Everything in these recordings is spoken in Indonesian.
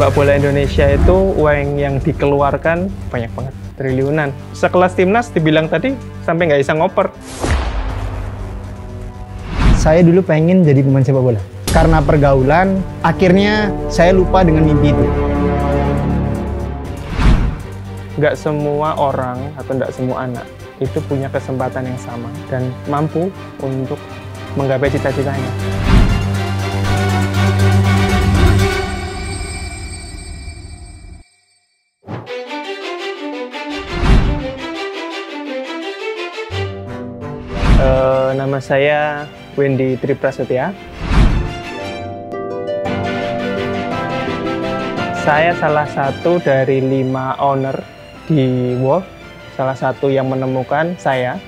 sepak bola Indonesia itu uang yang dikeluarkan banyak banget, triliunan. Sekelas timnas dibilang tadi sampai nggak bisa ngoper. Saya dulu pengen jadi pemain sepak bola. Karena pergaulan, akhirnya saya lupa dengan mimpi itu. Nggak semua orang atau nggak semua anak itu punya kesempatan yang sama dan mampu untuk menggapai cita-citanya. Nama saya Wendy Triprasetya. Saya salah satu dari 5 owner di Wolf, salah satu yang menemukan saya.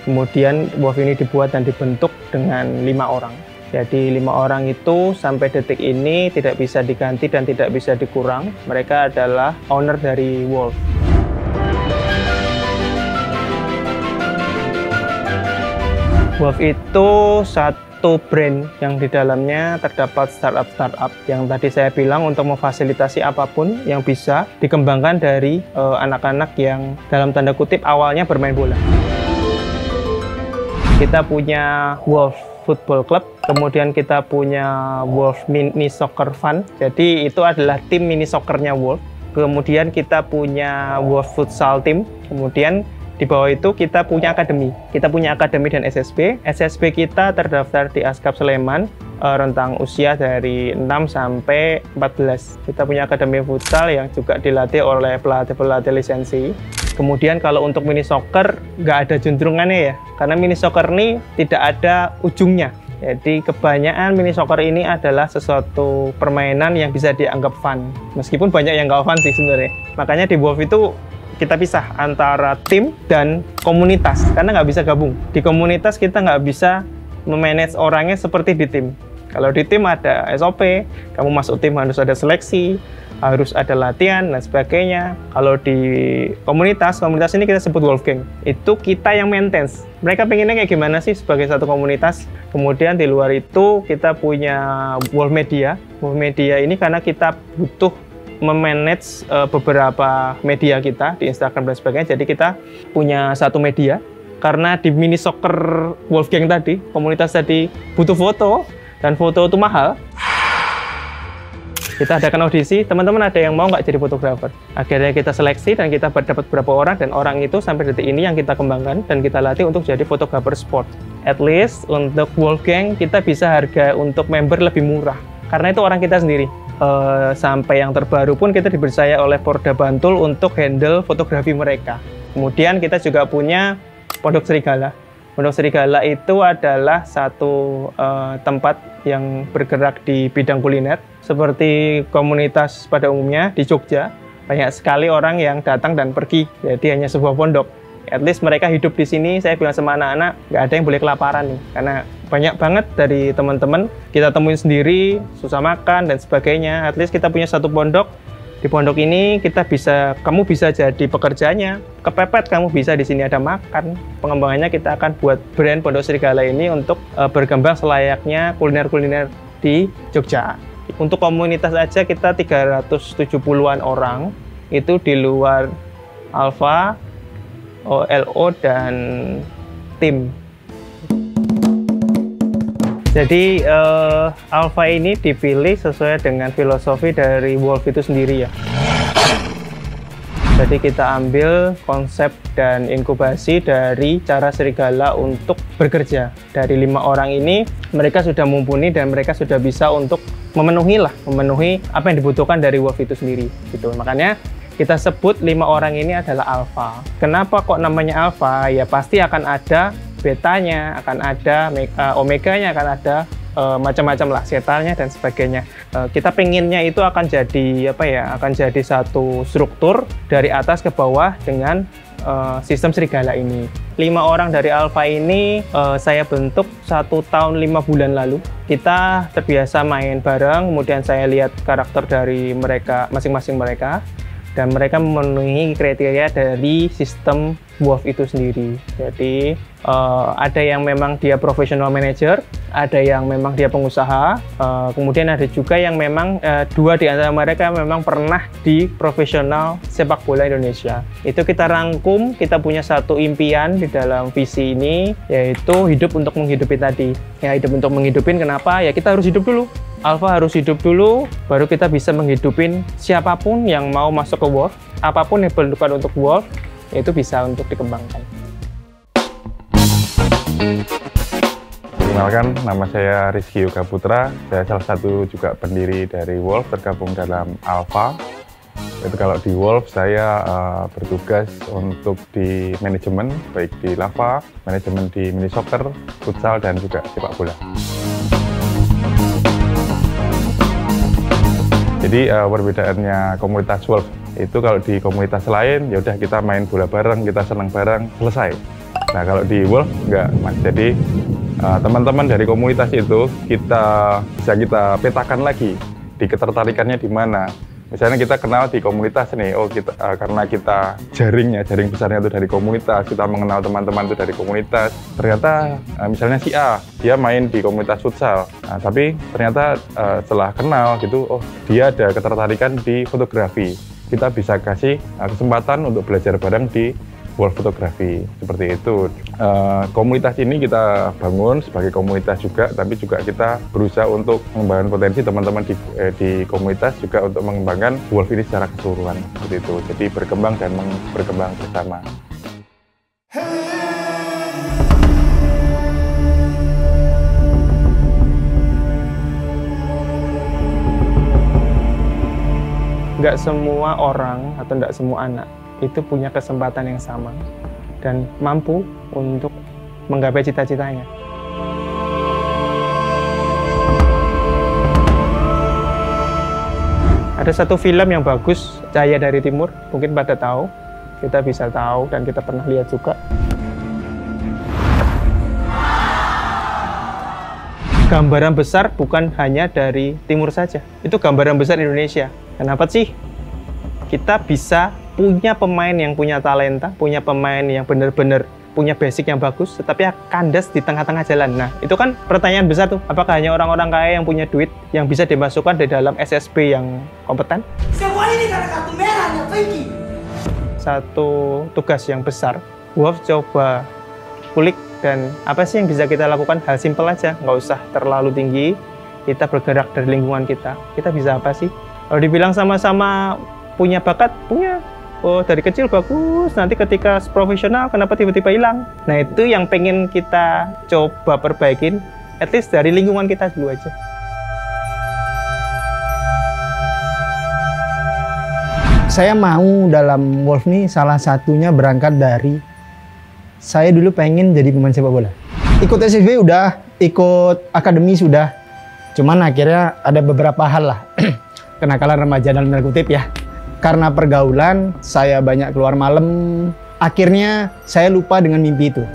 Kemudian Wolf ini dibuat dan dibentuk dengan 5 orang. Jadi 5 orang itu sampai detik ini tidak bisa diganti dan tidak bisa dikurang. Mereka adalah owner dari Wolf. Wolf itu satu brand yang di dalamnya terdapat startup yang tadi saya bilang untuk memfasilitasi apapun yang bisa dikembangkan dari anak-anak yang dalam tanda kutip awalnya bermain bola. Kita punya Wolf Football Club, kemudian kita punya Wolf Mini Soccer Fund, jadi itu adalah tim mini soccernya Wolf. Kemudian kita punya Wolf Futsal Team, kemudian di bawah itu kita punya akademi. Kita punya akademi dan SSB. SSB kita terdaftar di Askap Sleman, rentang usia dari 6 sampai 14. Kita punya akademi futsal yang juga dilatih oleh pelatih-pelatih lisensi. Kemudian kalau untuk mini soccer, nggak ada juntrungannya ya. Karena mini soccer ini tidak ada ujungnya. Jadi kebanyakan mini soccer ini adalah sesuatu permainan yang bisa dianggap fun. Meskipun banyak yang nggak fun sih sebenarnya. Makanya di Wolf itu kita pisah antara tim dan komunitas, karena nggak bisa gabung. Di komunitas kita nggak bisa memanage orangnya seperti di tim. Kalau di tim ada SOP, kamu masuk tim harus ada seleksi, harus ada latihan, dan sebagainya. Kalau di komunitas ini kita sebut Wolf Gang. Itu kita yang maintenance. Mereka pengennya kayak gimana sih sebagai satu komunitas. Kemudian di luar itu kita punya Wolf Media. Wolf Media ini karena kita butuh memanage beberapa media kita di Instagram dan sebagainya. Jadi kita punya satu media karena di mini soccer Wolf Gang tadi, komunitas tadi butuh foto dan foto itu mahal. Kita adakan audisi, teman-teman ada yang mau nggak jadi fotografer? Akhirnya kita seleksi dan kita dapat beberapa orang, dan orang itu sampai detik ini yang kita kembangkan dan kita latih untuk jadi fotografer sport. At least untuk Wolf Gang kita bisa harga untuk member lebih murah karena itu orang kita sendiri. Sampai yang terbaru pun kita dipercaya oleh Porda Bantul untuk handle fotografi mereka. Kemudian kita juga punya Pondok Serigala. Pondok Serigala itu adalah satu tempat yang bergerak di bidang kuliner. Seperti komunitas pada umumnya di Jogja, banyak sekali orang yang datang dan pergi. Jadi hanya sebuah pondok. At least mereka hidup di sini. Saya bilang sama anak-anak, nggak ada yang boleh kelaparan nih, karena banyak banget dari teman-teman kita temuin sendiri, susah makan dan sebagainya. At least kita punya satu pondok. Di pondok ini kamu bisa jadi pekerjanya. Kepepet kamu bisa di sini ada makan. Pengembangannya kita akan buat brand Pondok Serigala ini untuk berkembang selayaknya kuliner-kuliner di Jogja. Untuk komunitas aja kita 370-an orang. Itu di luar Alfa, OLO, dan tim. Jadi Alfa ini dipilih sesuai dengan filosofi dari Wolf itu sendiri ya. Jadi kita ambil konsep dan inkubasi dari cara serigala untuk bekerja. Dari 5 orang ini mereka sudah mumpuni dan mereka sudah bisa untuk memenuhi apa yang dibutuhkan dari Wolf itu sendiri gitu. Makanya kita sebut 5 orang ini adalah Alfa. Kenapa kok namanya Alfa? Ya pasti akan ada betanya, akan ada omeganya, akan ada macam-macam lah, setalnya dan sebagainya. Kita pengennya itu akan jadi akan jadi satu struktur dari atas ke bawah dengan sistem serigala ini. 5 orang dari Alfa ini saya bentuk 1 tahun 5 bulan lalu. Kita terbiasa main bareng, kemudian saya lihat karakter dari mereka masing-masing mereka. Dan mereka memenuhi kriteria dari sistem Wolf itu sendiri. Jadi ada yang memang dia professional manager, ada yang memang dia pengusaha, kemudian ada juga yang memang dua di antara mereka memang pernah di profesional sepak bola Indonesia. Itu kita rangkum, kita punya satu impian di dalam visi ini, yaitu hidup untuk menghidupi tadi. Ya, hidup untuk menghidupin, kenapa? Ya kita harus hidup dulu. Alpha harus hidup dulu, baru kita bisa menghidupin siapapun yang mau masuk ke Wolf, apapun yang diperlukan untuk Wolf, itu bisa untuk dikembangkan. Perkenalkan, nama saya Rizky Yoga Putra. Saya salah satu juga pendiri dari Wolf, tergabung dalam Alpha. Itu kalau di Wolf, saya bertugas untuk di manajemen, baik di Lava, manajemen di mini soccer, futsal, dan juga sepak bola. Jadi perbedaannya komunitas Wolf itu, kalau di komunitas lain ya udah kita main bola bareng, kita senang bareng, selesai. Nah kalau di Wolf enggak, Mas. Jadi teman-teman dari komunitas itu bisa kita petakan lagi di ketertarikannya di mana. Misalnya kita kenal di komunitas nih, oh kita karena kita jaring besarnya itu dari komunitas, kita mengenal teman-teman itu dari komunitas. Ternyata misalnya si A, dia main di komunitas futsal, tapi ternyata setelah kenal gitu, oh dia ada ketertarikan di fotografi. Kita bisa kasih kesempatan untuk belajar bareng di Wolf Fotografi, seperti itu. Komunitas ini kita bangun sebagai komunitas juga, tapi juga kita berusaha untuk mengembangkan potensi teman-teman di komunitas juga untuk mengembangkan Wolf ini secara keseluruhan, seperti itu. Jadi berkembang dan berkembang bersama. Nggak semua orang atau nggak semua anak itu punya kesempatan yang sama dan mampu untuk menggapai cita-citanya. Ada satu film yang bagus, Cahaya dari Timur, mungkin pada tahu, kita bisa tahu dan kita pernah lihat juga. Gambaran besar bukan hanya dari timur saja, itu gambaran besar Indonesia. Kenapa sih kita bisa punya pemain yang punya talenta, punya pemain yang benar-benar punya basic yang bagus, tetapi kandas di tengah-tengah jalan? Nah, itu kan pertanyaan besar tuh. Apakah hanya orang-orang kaya yang punya duit yang bisa dimasukkan di dalam SSB yang kompeten? Semua ini karena kartu merahnya, Franky. Satu tugas yang besar, Wolf coba kulik, dan apa sih yang bisa kita lakukan? Hal simpel aja, nggak usah terlalu tinggi. Kita bergerak dari lingkungan kita. Kita bisa apa sih? Kalau dibilang sama-sama punya bakat, punya. Oh, dari kecil bagus, nanti ketika profesional kenapa tiba-tiba hilang? Nah, itu yang pengen kita coba perbaikin, at least dari lingkungan kita dulu aja. Saya mau dalam Wolf nih salah satunya berangkat dari saya dulu pengen jadi pemain sepak bola. Ikut SSB udah, ikut akademi sudah. Cuman akhirnya ada beberapa hal lah. Kenakalan remaja dalam tanda kutip ya. Karena pergaulan, saya banyak keluar malam. Akhirnya saya lupa dengan mimpi itu.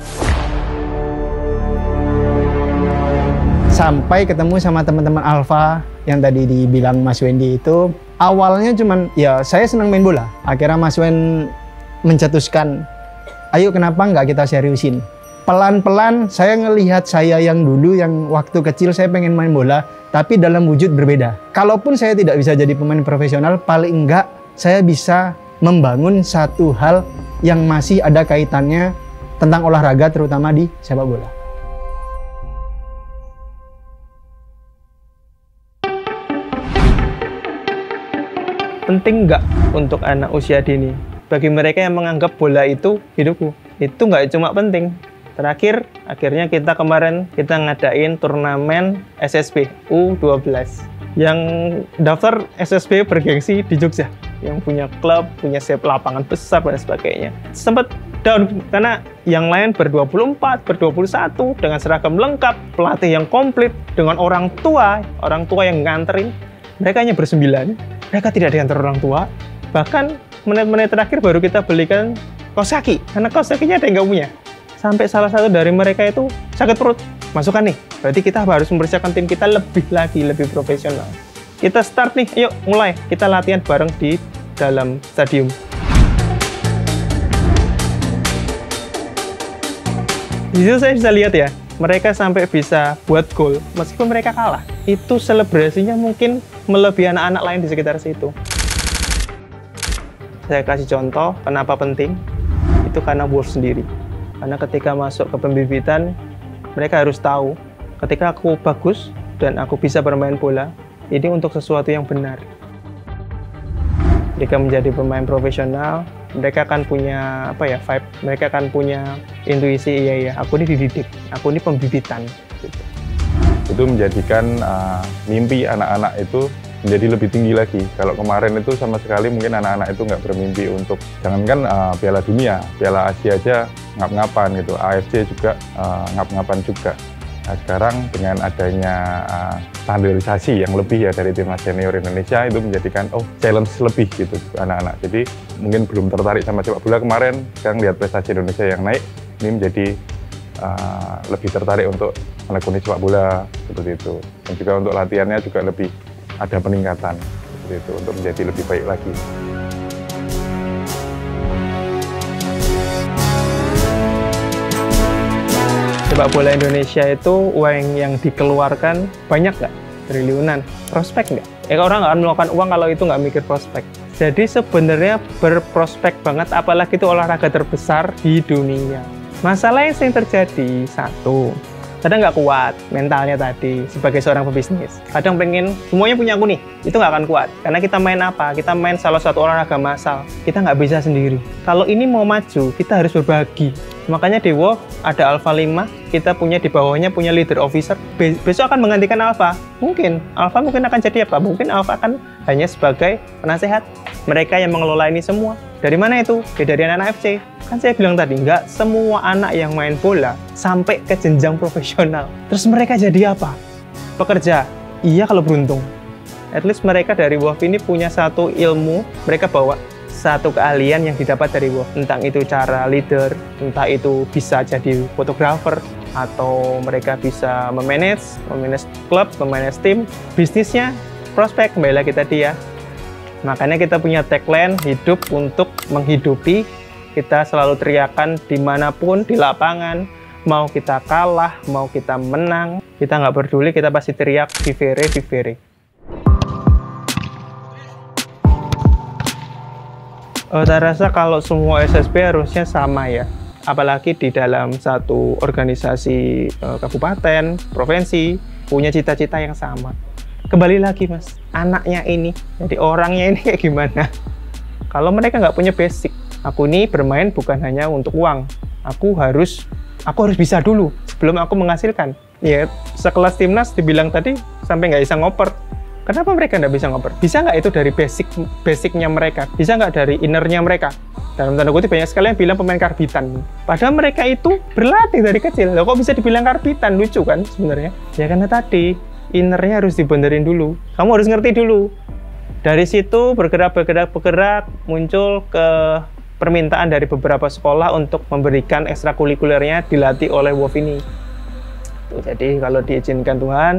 Sampai ketemu sama teman-teman Alpha yang tadi dibilang Mas Wendy itu. Awalnya cuman ya saya senang main bola. Akhirnya Mas Wen mencetuskan, ayo kenapa nggak kita seriusin. Pelan-pelan saya ngelihat saya yang dulu yang waktu kecil saya pengen main bola, tapi dalam wujud berbeda. Kalaupun saya tidak bisa jadi pemain profesional, paling enggak saya bisa membangun satu hal yang masih ada kaitannya tentang olahraga, terutama di sepak bola. Penting nggak untuk anak usia dini? Bagi mereka yang menganggap bola itu hidupku, itu nggak cuma penting. Terakhir, akhirnya kemarin kita ngadain turnamen SSB U12. Yang daftar SSB bergengsi di Jogja, yang punya klub, punya lapangan besar dan sebagainya. Sempat down karena yang lain ber-24, ber-21 dengan seragam lengkap, pelatih yang komplit, dengan orang tua yang nganterin. Mereka hanya ber-9, mereka tidak diantar orang tua. Bahkan menit-menit terakhir baru kita belikan kaos kaki, karena kaos kakinya ada yang nggak punya. Sampai salah satu dari mereka itu sakit perut. Masukkan nih, berarti kita harus mempersiapkan tim kita lebih profesional. Kita start nih, yuk mulai. Kita latihan bareng di dalam stadium. Di situ saya bisa lihat ya, mereka sampai bisa buat gol meskipun mereka kalah. Itu selebrasinya mungkin melebihi anak-anak lain di sekitar situ. Saya kasih contoh kenapa penting. Itu karena Wolves sendiri. Karena ketika masuk ke pembibitan, mereka harus tahu ketika aku bagus dan aku bisa bermain bola, ini untuk sesuatu yang benar. Ketika menjadi pemain profesional, mereka akan punya vibe, mereka akan punya intuisi, iya aku ini dididik, aku ini pembibitan. Gitu. Itu menjadikan mimpi anak-anak itu menjadi lebih tinggi lagi. Kalau kemarin itu sama sekali mungkin anak-anak itu nggak bermimpi untuk, jangankan Piala Dunia, Piala Asia aja ngap-ngapan gitu, AFC juga ngap-ngapan juga. Nah, sekarang dengan adanya standarisasi yang lebih ya dari timnas senior Indonesia, itu menjadikan challenge lebih gitu anak-anak. Jadi mungkin belum tertarik sama sepak bola kemarin, sekarang lihat prestasi Indonesia yang naik, ini menjadi lebih tertarik untuk menekuni sepak bola seperti itu. Dan juga untuk latihannya juga lebih ada peningkatan seperti itu untuk menjadi lebih baik lagi. Sepak bola Indonesia itu uang yang dikeluarkan banyak nggak? Triliunan. Prospek nggak? Orang nggak akan melakukan uang kalau itu nggak mikir prospek. Jadi sebenarnya berprospek banget, apalagi itu olahraga terbesar di dunia. Masalah yang sering terjadi, satu, kadang nggak kuat mentalnya tadi sebagai seorang pebisnis. Kadang pengen semuanya punya aku nih, itu nggak akan kuat. Karena kita main apa? Kita main salah satu olahraga massal. Kita nggak bisa sendiri. Kalau ini mau maju, kita harus berbagi. Makanya di Wolf ada Alpha 5, kita punya di bawahnya punya leader officer. Besok akan menggantikan Alpha. Mungkin Alpha akan jadi apa? Mungkin Alpha akan hanya sebagai penasehat. Mereka yang mengelola ini semua. Dari mana itu? Dari anak-anak FC. Kan saya bilang tadi, nggak semua anak yang main bola sampai ke jenjang profesional. Terus mereka jadi apa? Pekerja. Iya kalau beruntung. At least mereka dari Wolf ini punya satu ilmu, mereka bawa satu keahlian yang didapat dari Wolf. Entah itu cara leader, entah itu bisa jadi fotografer, atau mereka bisa memanage klub, memanage tim, bisnisnya, prospek, kembali lagi tadi ya. Makanya kita punya tagline, hidup untuk menghidupi. Kita selalu teriakan dimanapun, di lapangan, mau kita kalah, mau kita menang, kita nggak peduli, kita pasti teriak, vivere, vivere. Saya rasa kalau semua SSB harusnya sama ya, apalagi di dalam satu organisasi kabupaten, provinsi, punya cita-cita yang sama. Kembali lagi mas, anaknya ini, jadi orangnya ini kayak gimana? Kalau mereka nggak punya basic, aku ini bermain bukan hanya untuk uang, aku harus bisa dulu sebelum aku menghasilkan. Ya, sekelas timnas dibilang tadi sampai nggak bisa ngoper. Kenapa mereka nggak bisa ngoper? Bisa nggak itu dari basicnya mereka? Bisa nggak dari innernya mereka? Dalam tanda kutip banyak sekali yang bilang pemain karbitan. Padahal mereka itu berlatih dari kecil. Loh, kok bisa dibilang karbitan? Lucu kan sebenarnya? Ya karena tadi, innernya harus dibenerin dulu. Kamu harus ngerti dulu. Dari situ bergerak, muncul ke permintaan dari beberapa sekolah untuk memberikan ekstrakurikulernya dilatih oleh Wolf ini. Jadi kalau diizinkan Tuhan,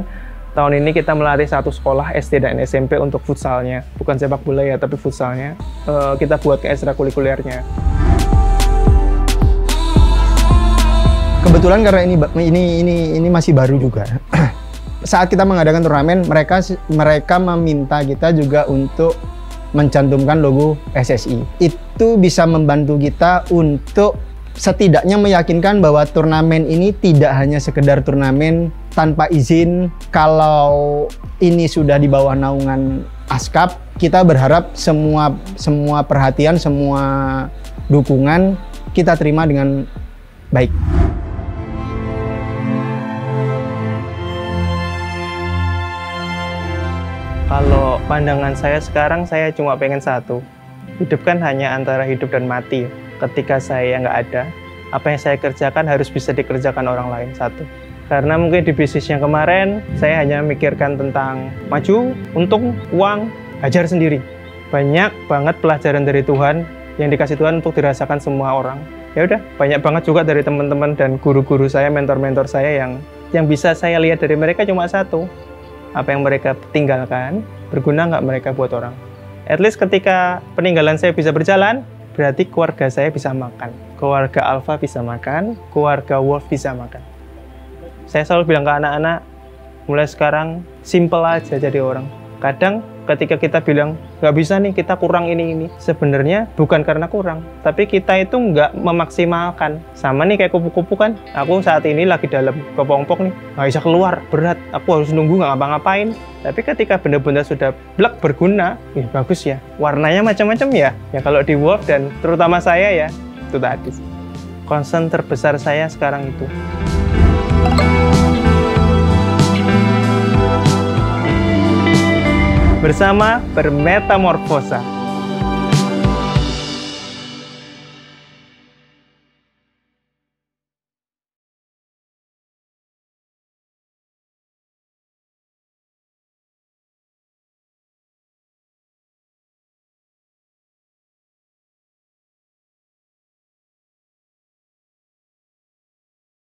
tahun ini kita melatih satu sekolah SD dan SMP untuk futsalnya, bukan sepak bola ya, tapi futsalnya. Kita buat ke ekstrakurikulernya. Kebetulan karena ini masih baru juga. Saat kita mengadakan turnamen, mereka meminta kita juga untuk mencantumkan logo SSI. Itu bisa membantu kita untuk setidaknya meyakinkan bahwa turnamen ini tidak hanya sekedar turnamen tanpa izin. Kalau ini sudah di bawah naungan ASKAP, kita berharap semua perhatian, semua dukungan kita terima dengan baik. Kalau pandangan saya sekarang, saya cuma pengen satu. Hidup kan hanya antara hidup dan mati. Ketika saya nggak ada, apa yang saya kerjakan harus bisa dikerjakan orang lain, satu. Karena mungkin di bisnis yang kemarin, saya hanya memikirkan tentang maju, untung, uang, hajar sendiri. Banyak banget pelajaran dari Tuhan yang dikasih Tuhan untuk dirasakan semua orang. Ya udah, banyak banget juga dari teman-teman dan guru-guru saya, mentor-mentor saya yang bisa saya lihat dari mereka cuma satu. Apa yang mereka tinggalkan, berguna nggak mereka buat orang. At least ketika peninggalan saya bisa berjalan, berarti keluarga saya bisa makan. keluarga Alpha bisa makan, keluarga Wolf bisa makan. Saya selalu bilang ke anak-anak, mulai sekarang simple aja jadi orang. Kadang ketika kita bilang, nggak bisa nih, kita kurang ini. Sebenarnya bukan karena kurang, tapi kita itu nggak memaksimalkan. Sama nih kayak kupu-kupu kan, aku saat ini lagi dalam kepompong nih, nggak bisa keluar, berat, aku harus nunggu nggak ngapa-ngapain. Tapi ketika benar-benar sudah blek berguna, bagus ya. Warnanya macam-macam ya. Ya kalau di Wolf dan terutama saya ya, itu tadi. Concern terbesar saya sekarang itu. Bersama bermetamorfosa.